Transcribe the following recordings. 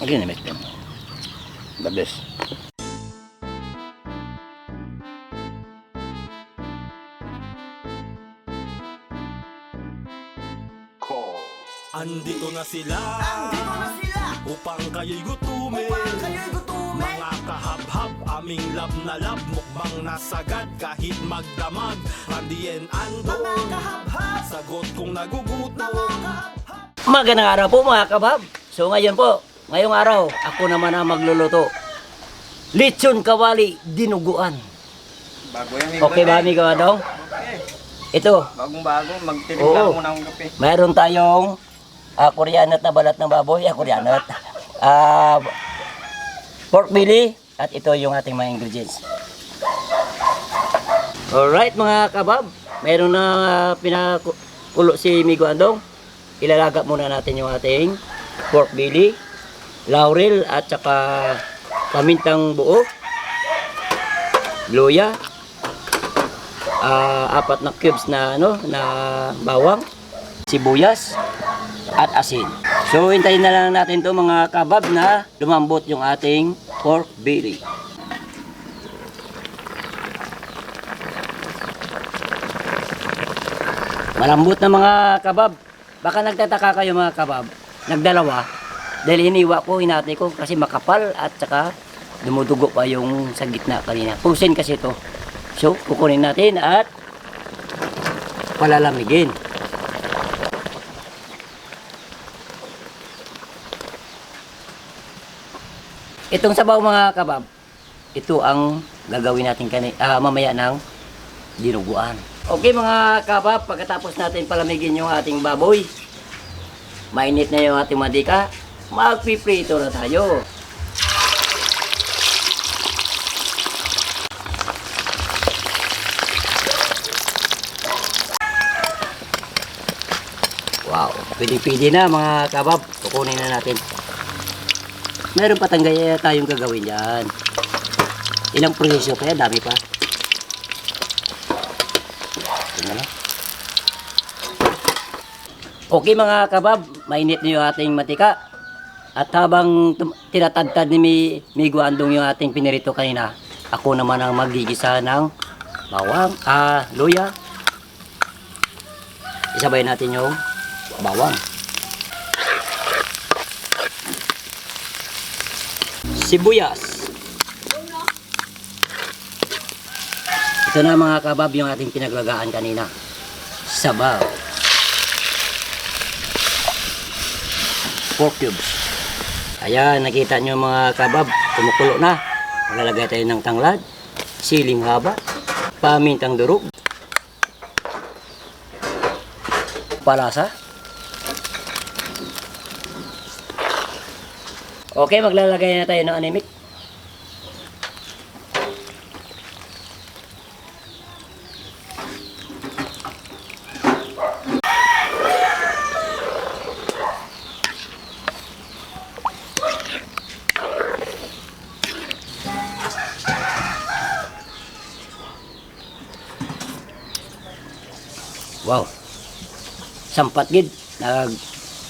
Again, I make them. The best. Andito na sila upang kayo'y gutumin. Mga kahab-hab, aming lab na lab, mukbang nasagad kahit magdamag. Randy and Ando, sagot kong nagugutom. Magandang araw po mga kabab. So ngayon po, ngayong araw, ako naman ang magluluto. Lechon kawali dinuguan. Bago yan, Okay ba, amigo Adong? Ito, bagong-bago, magtitimpla Oo. muna ng kape. mayroon tayong kuryanot na balat ng baboy. Kuryanot. Pork belly. At ito yung ating mga ingredients. Alright mga kabab. Mayroon na pinakulo si Migo Andong. Ilalagap muna natin yung ating pork belly, laurel at saka pamintang buo, luya, 4 na cubes na na bawang, sibuyas at asin. So hintayin na lang natin to mga kabab na lumambot yung ating pork belly. Malambot na mga kabab. Baka nagtataka kayo mga kabab, nagdalawa dahil hiniwa ko, hinati ko kasi makapal at saka dumudugo pa yung sa gitna kanina. Pusin kasi ito. So kukunin natin at palalamigin. Itong sabaw mga kabab, ito ang gagawin natin mamaya ng dinuguan. Okay mga kabab, pagkatapos natin palamigin yung ating baboy, mainit na yung ating mantika, magpiprito na tayo. Wow, pwede-pwede na mga kabab, kukunin na natin. Meron pa tayong gagawin yan. Ilang proseso pa yan, dami pa. Okay mga kabab, mainit na yung ating matika. At habang tinatadtad ni Migo Andong yung ating pinirito kanina, ako naman ang magigisa ng bawang, luya. Isabay natin yung bawang. Sibuyas. Ito na mga kabab yung ating pinaglagaan kanina. Sabaw. Pork cubes. Ayan, nakita nyo mga kabab, kumukulo na. Malalagay tayo ng tanglad, siling haba, pamintang durog, palasa. Okay, maglalagay na tayo ng anemic. Wow. Sampat gid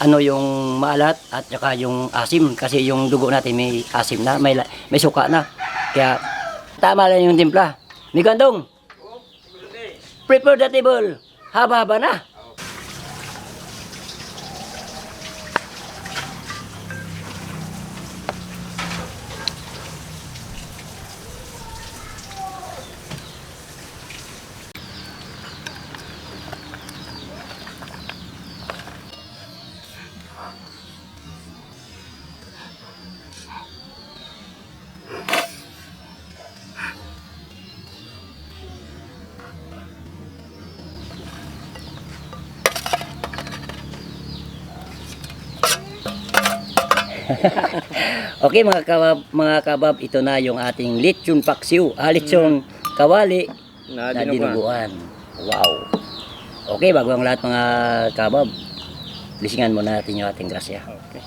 yung maalat at saka yung asim kasi yung dugo natin may asim na, may suka na. Kaya tama lang yung timpla. Migandong. Prepare the table. Haba-haba na. Okay mga kabab, ito na yung ating lechon paksiw, lechon kawali na dinuguan. Wow. Okay, bago ang lahat mga kabab, blisingan muna natin yung ating grasya. Okay.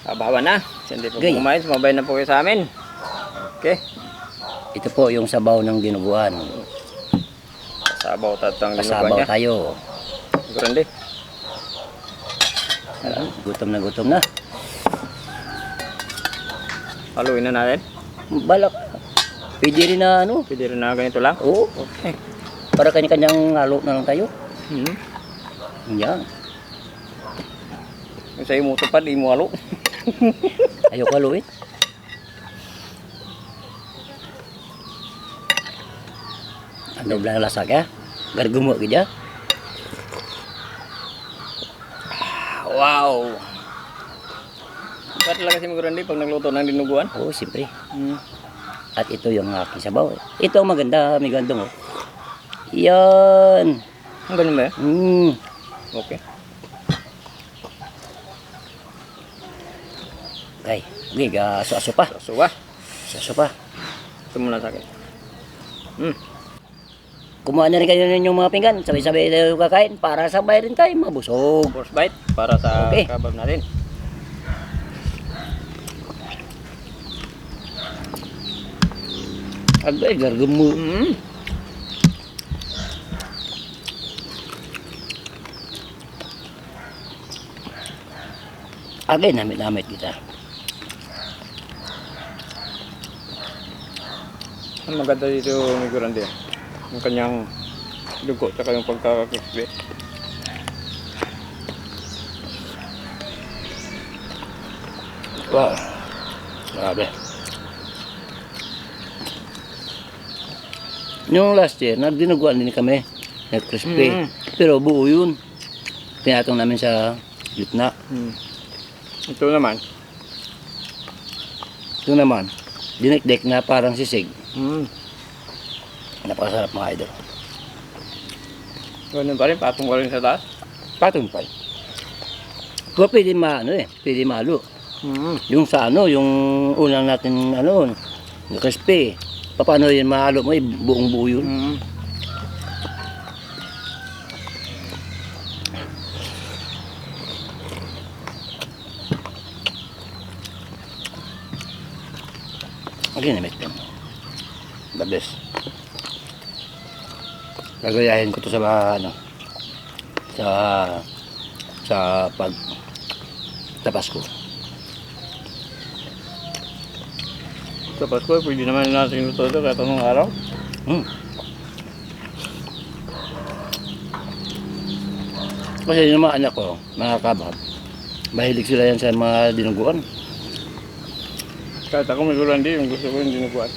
Kabawa na. Kasi hindi po Gay. kumain. Sumabay na po kayo sa amin. Okay. Ito po yung sabaw ng dinuguan. Sabaw tatang dinuguan Pasabaw niya. tayo. Grande. Gutom na gutom na. Haluin na natin. Balak. Pwede rin na ano. Pwede rin na ganito lang. Oo. Okay. Para kanya-kanyang halo na lang tayo. Hmm. Yan. Yung sa'yo mo tupad, di mo halo. Ayoko haluin. Ano lang lasa ka? Gargumo ka. Wow! Ba't talaga si Grande pag nagluto ng dinuguan? Oo, siyempre. Hmm. At ito yung aking sabaw. Ito ang maganda, may gandong. Oh. Yan. Ang ganun ba yan? Okay. Ay, aso pa. Suwa. Aso pa. Ito muna sa akin. Kumuha na rin kayo ng inyong mga pinggan. Sabay-sabay tayo kakain para sabay rin tayo mabusog. First bite para sa Okay. kabab natin. Agay, gargumo. Agay, namit-namit kita. Ang maganda dito ni Grande. Yung kanyang dugo tsaka yung pagkakakrispy. Wow. Grabe. Yung last year, nagdinuguan din kami. Nag-crispy. Pero buo yun. Pinatong namin sa gitna. Ito naman. Ito naman, dinikdik na parang sisig. Napakasarap mga idol. Ganun pa rin, patong ko rin sa taas. Patong pa. Pero pwede pwede mahalo. Yung sa yung unang natin crispy. Paano yun mahalo mo, buong buo yun. Again, namit ko. The best. Gagayahin ko to sa pag tapas ko. Sa Pasko, pwede naman natin ito kahit anong araw. Kasi yung mga anak ko, mga kabab, mahilig sila yan sa mga dinuguan. Kahit ako may Grande, yung gusto ko yung dinuguan.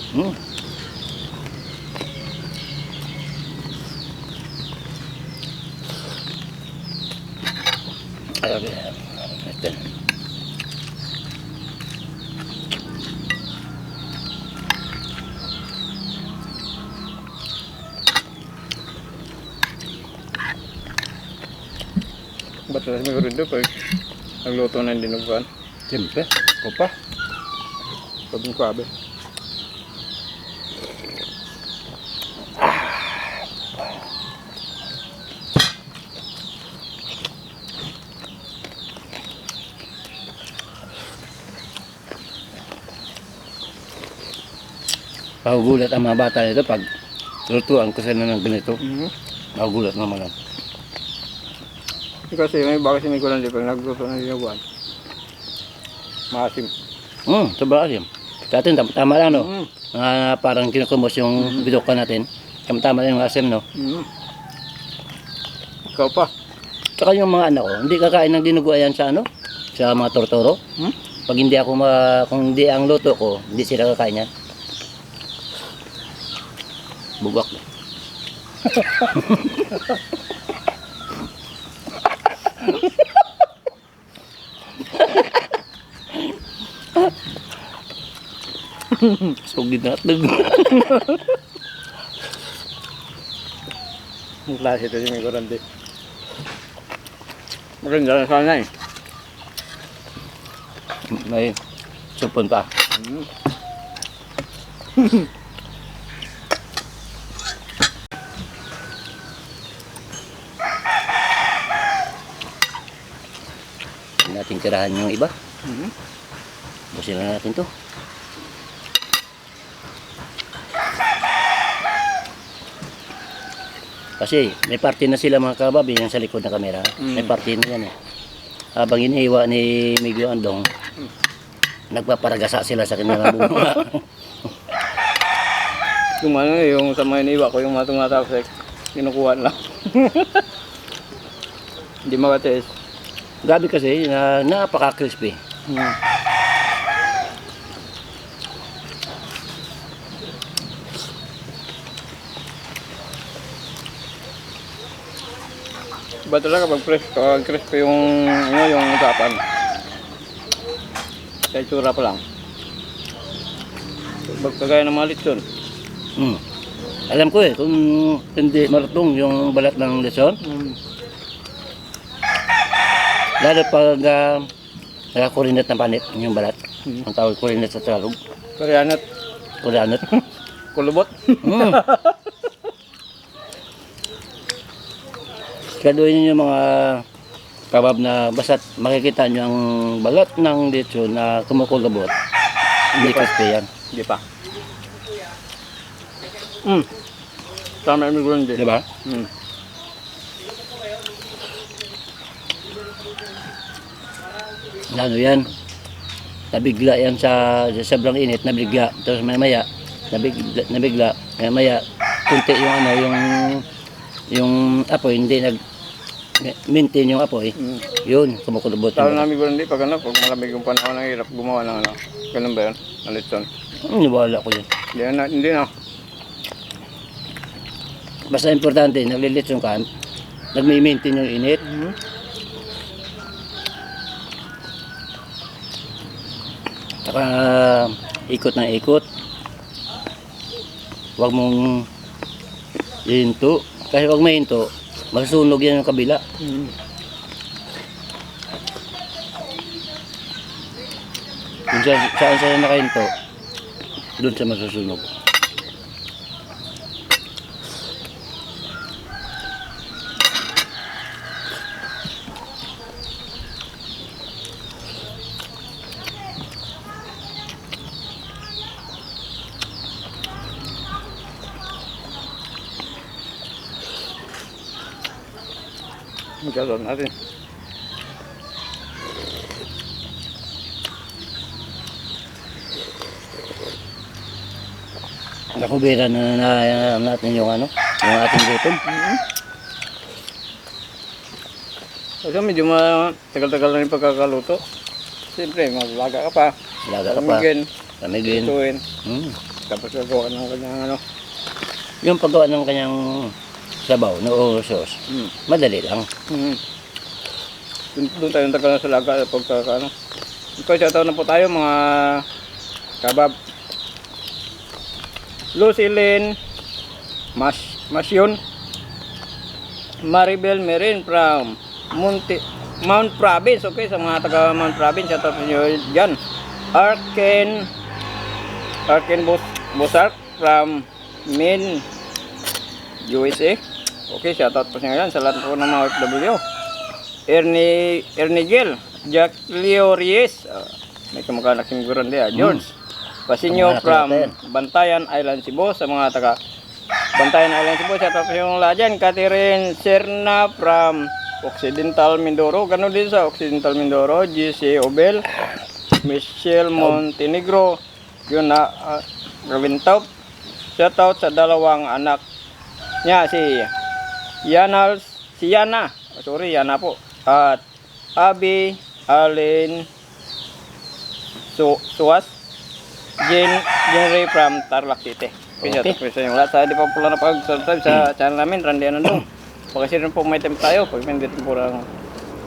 Ayaw din. Ito. Ba't na may Grande pag nagluto ng dinuguan? Siyempre, ko pa. Sabing kwabe. Magugulat ang mga bata nito pag lutuan ko sila ng ganito. Magugulat naman lang. Kasi may iba kasi may Grande pag nagluto ng dinuguan. Maasim. Sobrang asim. Sa atin, tama lang, no? Parang kinukumos yung bituka natin. Tama lang yung asim, no? Ikaw pa. Tsaka yung mga anak ko, hindi kakain ng dinuguan yan sa sa mga tortoro. Pag hindi ako kung hindi ang luto ko, hindi sila kakain yan. Bugak. Sugid na tug. Ang klase ito yung may Grande. Maganda na sana eh. May supon pa. Natin tirahan yung iba. Mhm. Busin na natin to. Kasi may party na sila mga kabab, yan sa likod ng kamera. May party na yan eh. Habang inihiwa ni Miguel Andong, nagpaparagasa sila sa kanilang bunga. Yung ano, yung sa mga iniwa ko, yung mga tumatapos, kinukuha lang. Hindi makatis. Gabi kasi, napaka-crispy. Hmm. Iba talaga pag crispy yung, yung usapan. Sa itsura pa lang. Kagaya ng mga lechon. Alam ko eh, kung hindi marutong yung balat ng lechon, lalo pag nakakurinat ng panit, yung balat. Ang tawag kurinat sa Tagalog. Karianat, Kuranat. kulubot. Kaduhin yung mga kabab na basta't makikita nyo ang balat ng lechon na kumukulabot. Hindi crispy yan. Hindi pa. Tama yung migulan din. Diba? Ano yan? Nabigla yan sa sobrang init, nabigla. Tapos maya, nabigla. Maya, kunti yung ano, yung apoy, hindi maintain yung apoy. Yun, kumukulubot. Tama na migulan din pag ano, pag malamig yung panahon ng hirap gumawa ng ano. Ganun ba yun? Ng lechon. Niwala ko yan. Hindi na. Basta importante, naglilitsyon ka, nag-maintain yung init. Saka ikot ng ikot. Huwag mong hinto. Kasi huwag mahinto, masusunog yan yung kabila. Kung saan saan nakahinto, doon sa masusunog. Magkaroon natin. Nakubira na natin yung ano, yung ating gutom. Kasi medyo tagal-tagal na yung pagkakaluto. Siyempre, maglaga ka pa. Laga ka pa, Lamigin, lamigin. lutuin. Mm. Tapos gagawa ng kanyang ano. Yung paggawa ng kanyang sabaw, no sauce, madali lang. Doon tayo tagal na sa laga pagkakaano. Ikaw, shoutout na po tayo mga kabab. Lucilin Masyon Maribel Merin from Mount Province. Okay, sa mga taga Mount Province, shoutout sa inyo dyan. Arken Bosark from Maine, USA. Okay, shoutout po sa inyo yan sa lahat po ng mga OFW. Ernigel Jack Leo Reyes, may kamag-anak si Miguel George Pasinyo from Bantayan Island, Cebu. Sa mga taga Bantayan Island, Cebu, shoutout po yung lahat dyan. Catherine Serna from Occidental Mindoro, ganun din sa Occidental Mindoro. GC Obel, Michelle Montenegro, yun na Gavin Taup. Shoutout sa dalawang anak niya, si Yana, Yana po, at Abby Allen Suwas, Ray from Tarlac City. Okay, shoutout po sa inyo lahat. Sa di pa pula na pag-subscribe sa channel namin, Randy Anandong. Pagkasi rin po may time tayo, pag may temporang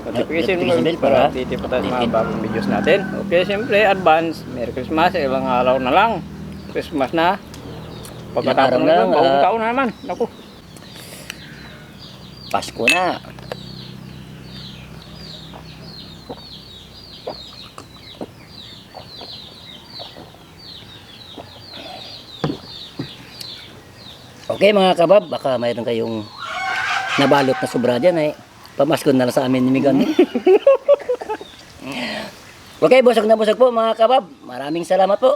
notification para update po tayo sa mga bagong videos natin. Okay, siyempre, advance, Merry Christmas, ilang araw na lang. Christmas na. Pagkatapos na lang, bagong taon na naman. Naku. Pasko na. Okay mga kabab, baka mayroon kayong nabalot na sobra dyan eh. Pamaskon na lang sa amin ni Migan. Okay, busog na busog po mga kabab. Maraming salamat po.